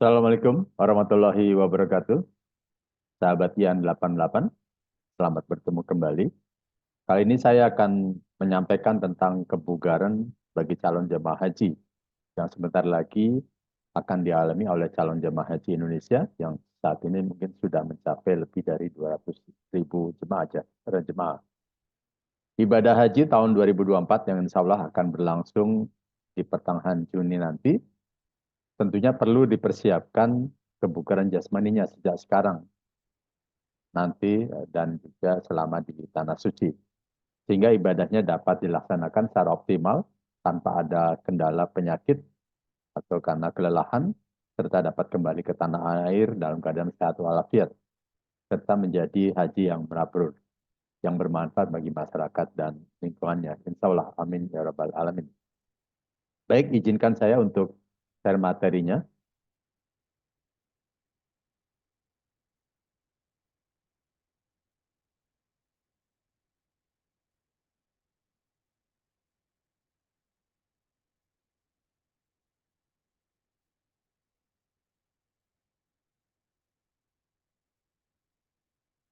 Assalamualaikum warahmatullahi wabarakatuh. Sahabat Yan 88, selamat bertemu kembali. Kali ini saya akan menyampaikan tentang kebugaran bagi calon jemaah haji yang sebentar lagi akan dialami oleh calon jemaah haji Indonesia yang saat ini mungkin sudah mencapai lebih dari 200.000 jemaah. Ibadah haji tahun 2024 yang insya Allah akan berlangsung di pertengahan Juni nanti, tentunya perlu dipersiapkan kebugaran jasmaninya sejak sekarang nanti dan juga selama di tanah suci. Sehingga ibadahnya dapat dilaksanakan secara optimal tanpa ada kendala penyakit atau karena kelelahan, serta dapat kembali ke tanah air dalam keadaan sehat walafiat, serta menjadi haji yang mabrur, yang bermanfaat bagi masyarakat dan lingkungannya. Insya Allah, amin ya rabbal alamin. Baik, izinkan saya untuk share materinya.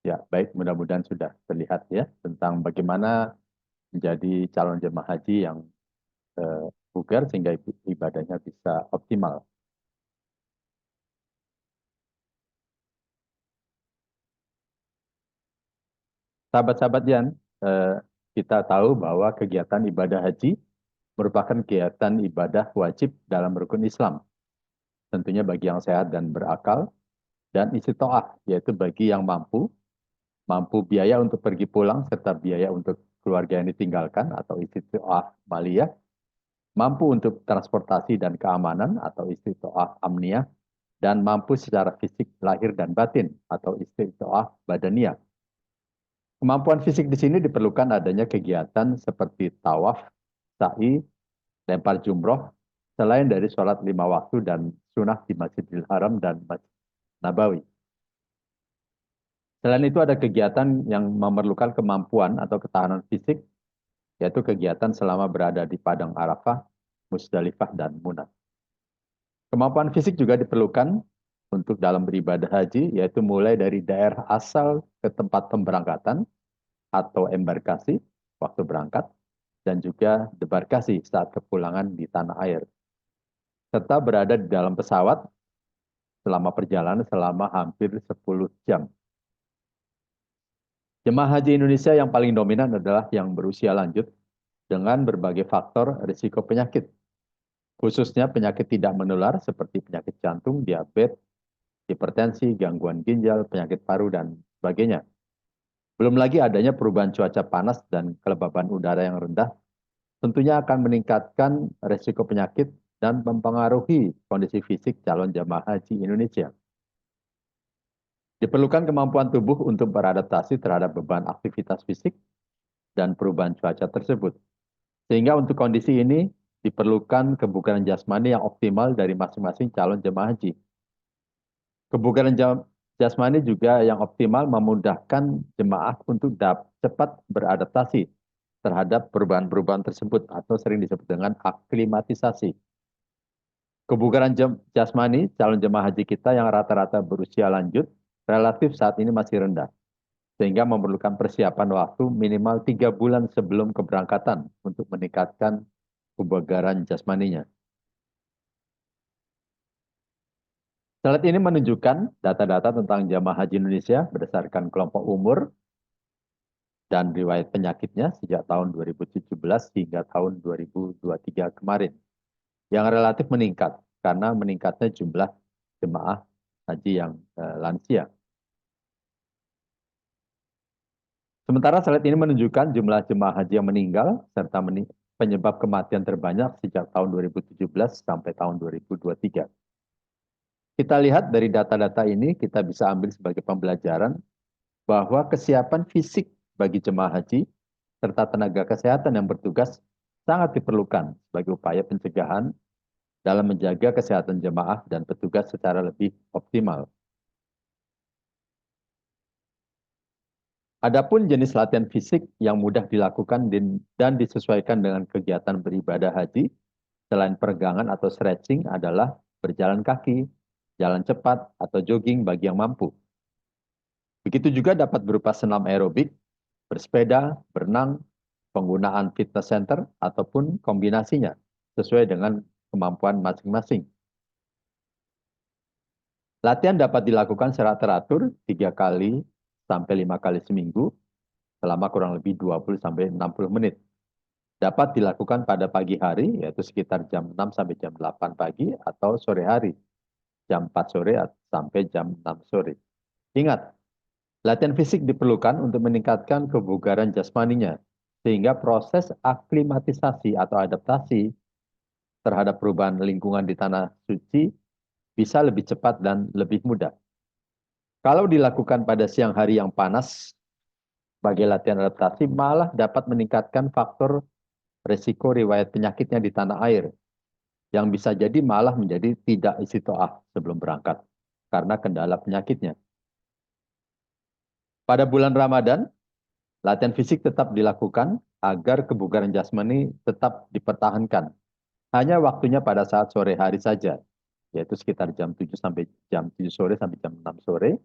Ya, baik, mudah-mudahan sudah terlihat ya tentang bagaimana menjadi calon jemaah haji yang bugar sehingga ibadahnya bisa optimal. Sahabat-sahabat Yan, eh, kita tahu bahwa kegiatan ibadah haji merupakan kegiatan ibadah wajib dalam rukun Islam. Tentunya bagi yang sehat dan berakal, dan istitoah, yaitu bagi yang mampu biaya untuk pergi pulang, serta biaya untuk keluarga yang ditinggalkan, atau istitoah maliyah, mampu untuk transportasi dan keamanan, atau istitoah amniyah, dan mampu secara fisik lahir dan batin, atau istitoah badaniyah. Kemampuan fisik di sini diperlukan adanya kegiatan seperti tawaf, sa'i, lempar jumroh, selain dari sholat 5 waktu dan sunnah di Masjidil Haram dan Masjid Nabawi. Selain itu ada kegiatan yang memerlukan kemampuan atau ketahanan fisik, yaitu kegiatan selama berada di Padang Arafah, Musdalifah, dan Munah. Kemampuan fisik juga diperlukan untuk dalam beribadah haji, yaitu mulai dari daerah asal ke tempat pemberangkatan, atau embarkasi waktu berangkat, dan juga debarkasi saat kepulangan di tanah air, serta berada di dalam pesawat selama perjalanan selama hampir 10 jam. Jemaah haji Indonesia yang paling dominan adalah yang berusia lanjut dengan berbagai faktor risiko penyakit, khususnya penyakit tidak menular seperti penyakit jantung, diabetes, hipertensi, gangguan ginjal, penyakit paru, dan sebagainya. Belum lagi adanya perubahan cuaca panas dan kelembaban udara yang rendah tentunya akan meningkatkan resiko penyakit dan mempengaruhi kondisi fisik calon jamaah haji Indonesia. Diperlukan kemampuan tubuh untuk beradaptasi terhadap beban aktivitas fisik dan perubahan cuaca tersebut. Sehingga untuk kondisi ini diperlukan kebugaran jasmani yang optimal dari masing-masing calon jemaah haji. Kebugaran jasmani juga yang optimal memudahkan jemaah untuk cepat beradaptasi terhadap perubahan-perubahan tersebut atau sering disebut dengan aklimatisasi. Kebugaran jasmani calon jemaah haji kita yang rata-rata berusia lanjut relatif saat ini masih rendah, sehingga memerlukan persiapan waktu minimal 3 bulan sebelum keberangkatan untuk meningkatkan kebugaran jasmaninya. Slide ini menunjukkan data-data tentang jamaah haji Indonesia berdasarkan kelompok umur dan riwayat penyakitnya sejak tahun 2017 hingga tahun 2023 kemarin, yang relatif meningkat karena meningkatnya jumlah jemaah haji yang lansia. Sementara slide ini menunjukkan jumlah jemaah haji yang meninggal serta penyebab kematian terbanyak sejak tahun 2017 sampai tahun 2023. Kita lihat dari data-data ini, kita bisa ambil sebagai pembelajaran bahwa kesiapan fisik bagi jemaah haji serta tenaga kesehatan yang bertugas sangat diperlukan sebagai upaya pencegahan dalam menjaga kesehatan jemaah dan petugas secara lebih optimal. Adapun jenis latihan fisik yang mudah dilakukan dan disesuaikan dengan kegiatan beribadah haji, selain peregangan atau stretching adalah berjalan kaki, jalan cepat, atau jogging bagi yang mampu. Begitu juga dapat berupa senam aerobik, bersepeda, berenang, penggunaan fitness center, ataupun kombinasinya, sesuai dengan kemampuan masing-masing. Latihan dapat dilakukan secara teratur 3 kali sampai 5 kali seminggu selama kurang lebih 20 sampai 60 menit. Dapat dilakukan pada pagi hari, yaitu sekitar jam 6 sampai jam 8 pagi, atau sore hari, jam 4 sore sampai jam 6 sore. Ingat, latihan fisik diperlukan untuk meningkatkan kebugaran jasmaninya, sehingga proses aklimatisasi atau adaptasi terhadap perubahan lingkungan di tanah suci bisa lebih cepat dan lebih mudah. Kalau dilakukan pada siang hari yang panas, sebagai latihan adaptasi malah dapat meningkatkan faktor resiko riwayat penyakitnya di tanah air, yang bisa jadi malah menjadi tidak istiqoah sebelum berangkat, karena kendala penyakitnya. Pada bulan Ramadan, latihan fisik tetap dilakukan agar kebugaran jasmani tetap dipertahankan. Hanya waktunya pada saat sore hari saja, yaitu sekitar jam 7 sampai jam 7 sore sampai jam 6 sore,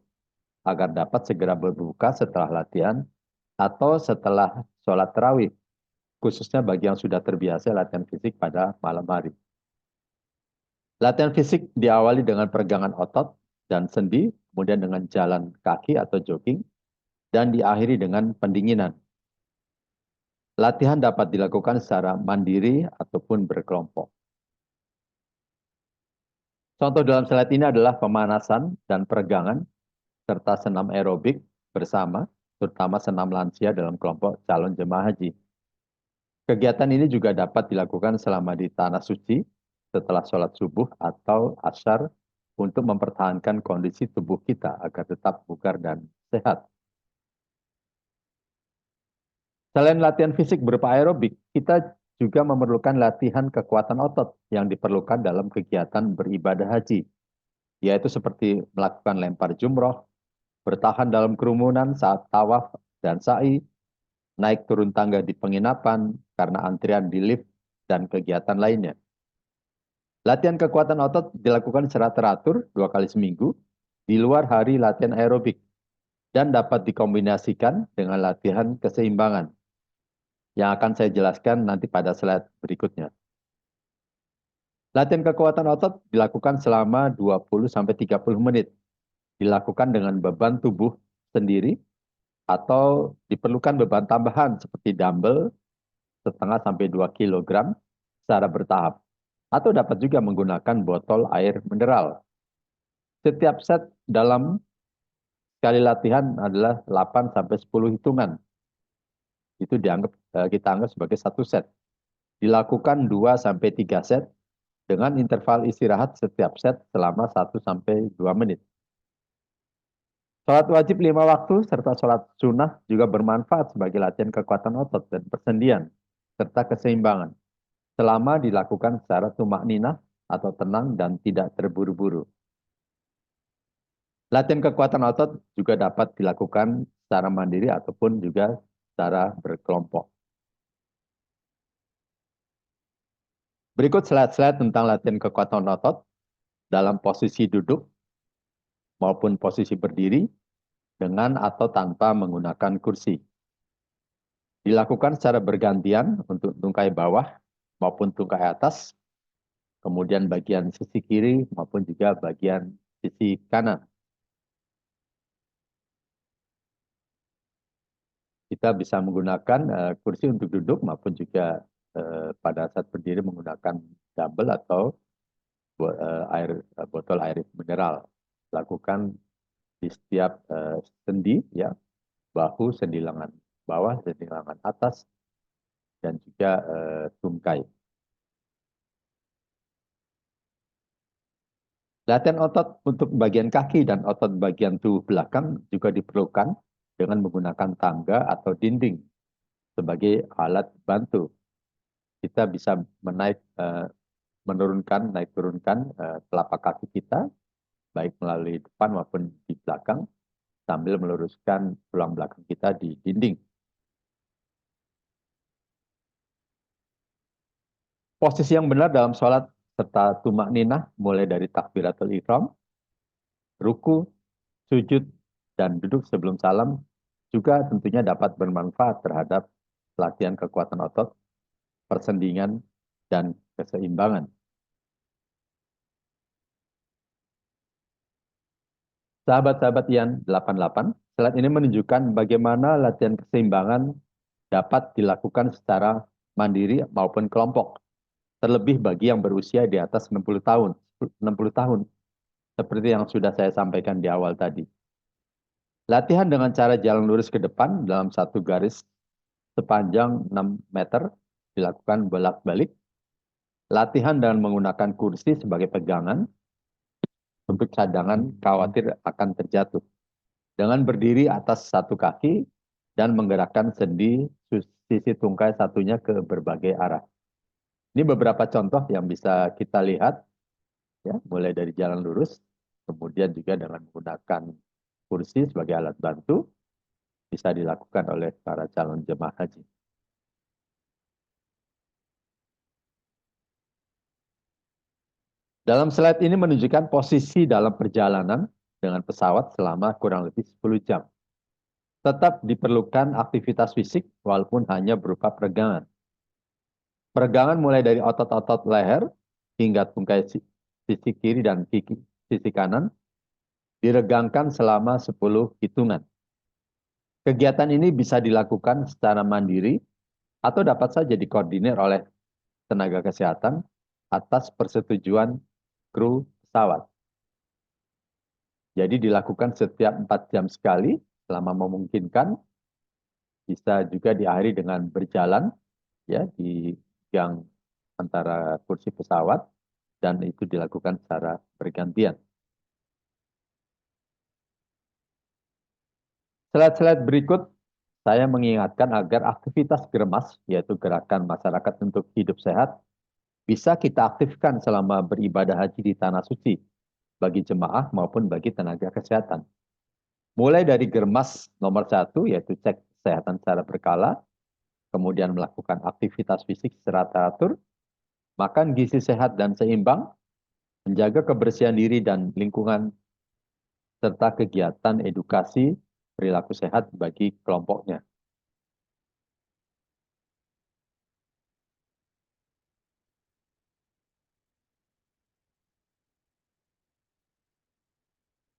agar dapat segera berbuka setelah latihan atau setelah sholat tarawih, khususnya bagi yang sudah terbiasa latihan fisik pada malam hari. Latihan fisik diawali dengan peregangan otot dan sendi, kemudian dengan jalan kaki atau jogging, dan diakhiri dengan pendinginan. Latihan dapat dilakukan secara mandiri ataupun berkelompok. Contoh dalam slide ini adalah pemanasan dan peregangan, serta senam aerobik bersama, terutama senam lansia dalam kelompok calon jemaah haji. Kegiatan ini juga dapat dilakukan selama di tanah suci, setelah sholat subuh atau asyar, untuk mempertahankan kondisi tubuh kita agar tetap bugar dan sehat. Selain latihan fisik berupa aerobik, kita juga memerlukan latihan kekuatan otot yang diperlukan dalam kegiatan beribadah haji, yaitu seperti melakukan lempar jumroh, bertahan dalam kerumunan saat tawaf dan sa'i, naik turun tangga di penginapan karena antrian di lift, dan kegiatan lainnya. Latihan kekuatan otot dilakukan secara teratur 2 kali seminggu di luar hari latihan aerobik dan dapat dikombinasikan dengan latihan keseimbangan yang akan saya jelaskan nanti pada slide berikutnya. Latihan kekuatan otot dilakukan selama 20-30 menit. Dilakukan dengan beban tubuh sendiri atau diperlukan beban tambahan seperti dumbbell 1,5-2 kg secara bertahap. Atau dapat juga menggunakan botol air mineral. Setiap set dalam sekali latihan adalah 8-10 hitungan. Itu kita anggap sebagai satu set. Dilakukan 2-3 set dengan interval istirahat setiap set selama 1-2 menit. Sholat wajib 5 waktu serta sholat sunnah juga bermanfaat sebagai latihan kekuatan otot dan persendian, serta keseimbangan, selama dilakukan secara tumak ninah atau tenang dan tidak terburu-buru. Latihan kekuatan otot juga dapat dilakukan secara mandiri ataupun juga secara berkelompok. Berikut slide-slide tentang latihan kekuatan otot dalam posisi duduk maupun posisi berdiri dengan atau tanpa menggunakan kursi. Dilakukan secara bergantian untuk tungkai bawah maupun tungkai atas, kemudian bagian sisi kiri maupun juga bagian sisi kanan. Kita bisa menggunakan kursi untuk duduk maupun juga pada saat berdiri menggunakan dumbbell atau botol air mineral. Lakukan di setiap sendi, ya, bahu, sendi lengan bawah, sendi lengan atas, dan juga tungkai. Latihan otot untuk bagian kaki dan otot bagian tubuh belakang juga diperlukan dengan menggunakan tangga atau dinding sebagai alat bantu. Kita bisa naik turunkan telapak kaki kita, baik melalui depan maupun di belakang, sambil meluruskan tulang belakang kita di dinding. Posisi yang benar dalam sholat serta tumak ninah mulai dari takbiratul ihram ruku, sujud, dan duduk sebelum salam juga tentunya dapat bermanfaat terhadap latihan kekuatan otot, persendingan, dan keseimbangan. Sahabat-sahabat Yan 88, slide ini menunjukkan bagaimana latihan keseimbangan dapat dilakukan secara mandiri maupun kelompok, terlebih bagi yang berusia di atas 60 tahun, 60 tahun, seperti yang sudah saya sampaikan di awal tadi. Latihan dengan cara jalan lurus ke depan dalam satu garis sepanjang 6 meter dilakukan bolak-balik. Latihan dengan menggunakan kursi sebagai pegangan untuk cadangan khawatir akan terjatuh. Dengan berdiri atas satu kaki dan menggerakkan sendi sisi tungkai satunya ke berbagai arah. Ini beberapa contoh yang bisa kita lihat, ya, mulai dari jalan lurus, kemudian juga dengan menggunakan kursi sebagai alat bantu, bisa dilakukan oleh para calon jemaah haji. Dalam slide ini menunjukkan posisi dalam perjalanan dengan pesawat selama kurang lebih 10 jam. Tetap diperlukan aktivitas fisik walaupun hanya berupa peregangan. Peregangan mulai dari otot-otot leher hingga tungkai sisi kiri dan sisi kanan diregangkan selama 10 hitungan. Kegiatan ini bisa dilakukan secara mandiri atau dapat saja dikoordinir oleh tenaga kesehatan atas persetujuan kru pesawat. Jadi dilakukan setiap 4 jam sekali selama memungkinkan, bisa juga diakhiri dengan berjalan ya di gang antara kursi pesawat dan itu dilakukan secara bergantian. Slide-slide berikut saya mengingatkan agar aktivitas germas, yaitu gerakan masyarakat untuk hidup sehat, bisa kita aktifkan selama beribadah haji di Tanah Suci, bagi jemaah maupun bagi tenaga kesehatan. Mulai dari germas nomor 1, yaitu cek kesehatan secara berkala, kemudian melakukan aktivitas fisik secara teratur, makan gizi sehat dan seimbang, menjaga kebersihan diri dan lingkungan, serta kegiatan edukasi perilaku sehat bagi kelompoknya.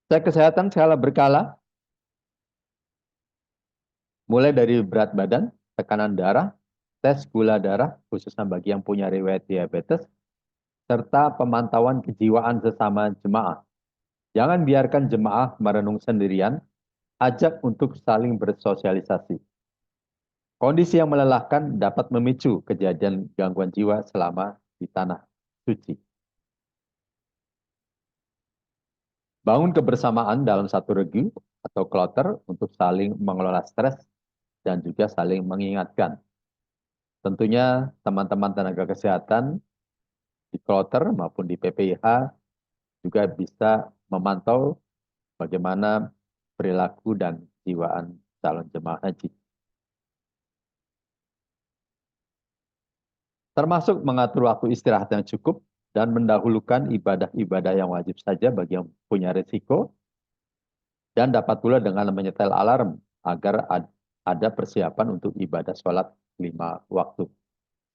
Cek kesehatan skala berkala, mulai dari berat badan, tekanan darah, tes gula darah, khususnya bagi yang punya riwayat diabetes, serta pemantauan kejiwaan sesama jemaah. Jangan biarkan jemaah merenung sendirian, ajak untuk saling bersosialisasi. Kondisi yang melelahkan dapat memicu kejadian gangguan jiwa selama di Tanah Suci. Bangun kebersamaan dalam satu regu atau kloter untuk saling mengelola stres dan juga saling mengingatkan. Tentunya teman-teman tenaga kesehatan di kloter maupun di PPIH juga bisa memantau bagaimana perilaku dan jiwaan calon jemaah haji. Termasuk mengatur waktu istirahat yang cukup dan mendahulukan ibadah-ibadah yang wajib saja bagi yang punya risiko, dan dapat pula dengan menyetel alarm agar ada persiapan untuk ibadah sholat 5 waktu.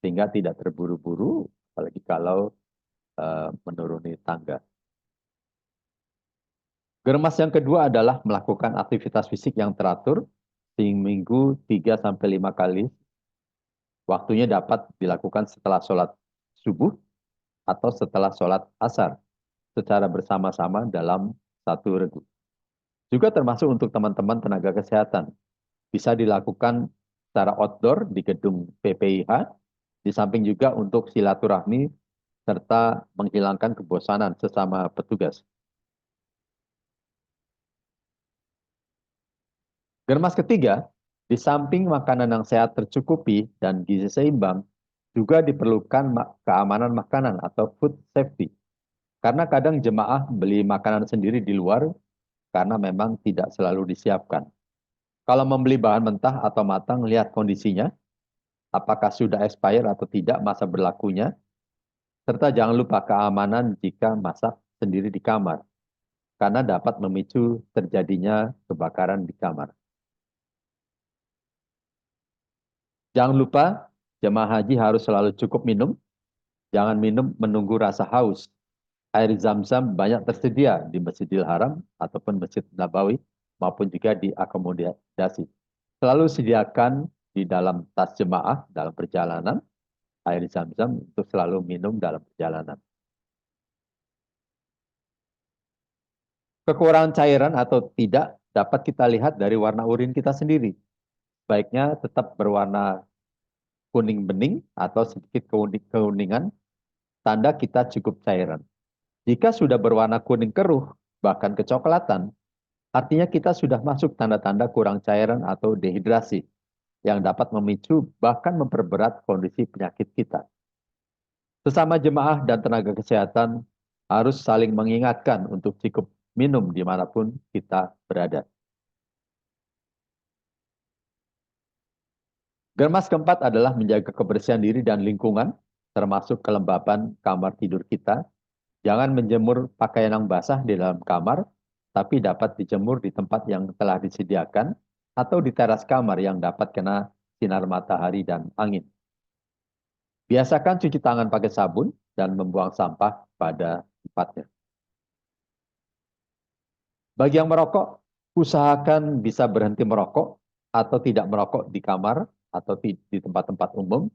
Sehingga tidak terburu-buru, apalagi kalau menuruni tangga. Germas yang kedua adalah melakukan aktivitas fisik yang teratur, seminggu 3-5 kali. Waktunya dapat dilakukan setelah sholat subuh atau setelah sholat asar, secara bersama-sama dalam satu regu. Juga termasuk untuk teman-teman tenaga kesehatan. Bisa dilakukan secara outdoor di gedung PPIH, di samping juga untuk silaturahmi serta menghilangkan kebosanan sesama petugas. Germas ketiga, di samping makanan yang sehat tercukupi dan gizi seimbang, juga diperlukan keamanan makanan atau food safety. Karena kadang jemaah beli makanan sendiri di luar karena memang tidak selalu disiapkan. Kalau membeli bahan mentah atau matang, lihat kondisinya, apakah sudah expired atau tidak masa berlakunya, serta jangan lupa keamanan jika masak sendiri di kamar. karena dapat memicu terjadinya kebakaran di kamar. Jangan lupa, jemaah haji harus selalu cukup minum. Jangan minum menunggu rasa haus. Air zam-zam banyak tersedia di Masjidil Haram ataupun Masjid Nabawi maupun juga di akomodasi. Selalu sediakan di dalam tas jemaah dalam perjalanan air zam-zam untuk selalu minum dalam perjalanan. Kekurangan cairan atau tidak dapat kita lihat dari warna urin kita sendiri. Baiknya tetap berwarna kuning bening atau sedikit keuningan, tanda kita cukup cairan. Jika sudah berwarna kuning keruh, bahkan kecoklatan, artinya kita sudah masuk tanda-tanda kurang cairan atau dehidrasi yang dapat memicu bahkan memperberat kondisi penyakit kita. Sesama jemaah dan tenaga kesehatan harus saling mengingatkan untuk cukup minum dimanapun kita berada. Germas keempat adalah menjaga kebersihan diri dan lingkungan, termasuk kelembapan kamar tidur kita. Jangan menjemur pakaian yang basah di dalam kamar, tapi dapat dijemur di tempat yang telah disediakan atau di teras kamar yang dapat kena sinar matahari dan angin. Biasakan cuci tangan pakai sabun dan membuang sampah pada tempatnya. Bagi yang merokok, usahakan bisa berhenti merokok atau tidak merokok di kamar atau di tempat-tempat umum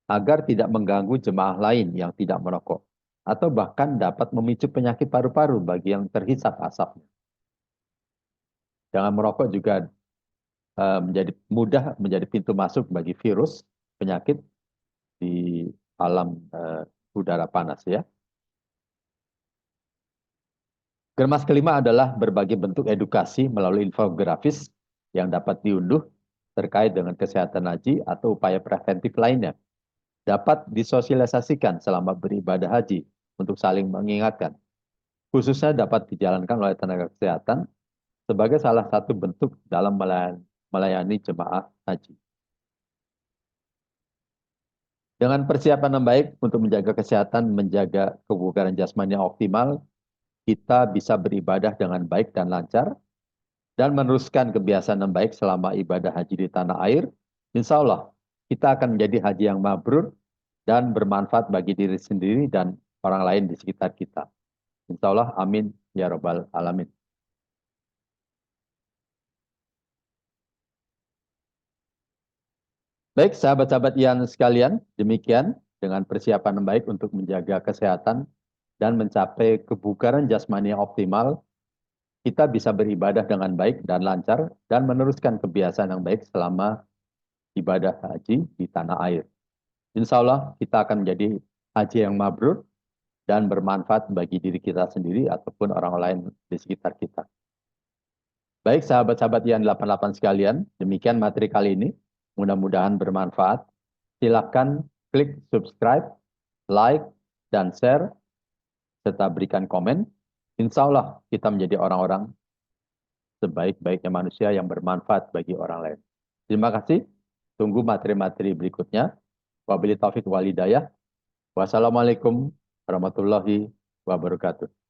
agar tidak mengganggu jemaah lain yang tidak merokok atau bahkan dapat memicu penyakit paru-paru bagi yang terhisap asapnya. Jangan merokok juga mudah menjadi pintu masuk bagi virus penyakit di alam udara panas ya. Germas kelima adalah berbagai bentuk edukasi melalui infografis yang dapat diunduh terkait dengan kesehatan haji atau upaya preventif lainnya. Dapat disosialisasikan selama beribadah haji untuk saling mengingatkan. Khususnya dapat dijalankan oleh tenaga kesehatan sebagai salah satu bentuk dalam melayani jemaah haji. Dengan persiapan yang baik untuk menjaga kesehatan, menjaga kebugaran jasmani yang optimal, kita bisa beribadah dengan baik dan lancar, dan meneruskan kebiasaan yang baik selama ibadah haji di tanah air. Insya Allah, kita akan menjadi haji yang mabrur dan bermanfaat bagi diri sendiri dan orang lain di sekitar kita. Insya Allah, amin, ya Rabbal Alamin. Baik, sahabat-sahabat yang sekalian, demikian dengan persiapan yang baik untuk menjaga kesehatan dan mencapai kebugaran jasmani yang optimal, kita bisa beribadah dengan baik dan lancar dan meneruskan kebiasaan yang baik selama ibadah haji di tanah air. Insya Allah kita akan menjadi haji yang mabrur dan bermanfaat bagi diri kita sendiri ataupun orang lain di sekitar kita. Baik sahabat-sahabat yang 88 sekalian, demikian materi kali ini. Mudah-mudahan bermanfaat. Silakan klik subscribe, like, dan share, serta berikan komen. Insya Allah kita menjadi orang-orang sebaik-baiknya manusia yang bermanfaat bagi orang lain. Terima kasih. Tunggu materi-materi berikutnya. Wabillahi taufiq wal hidayah. Wassalamualaikum warahmatullahi wabarakatuh.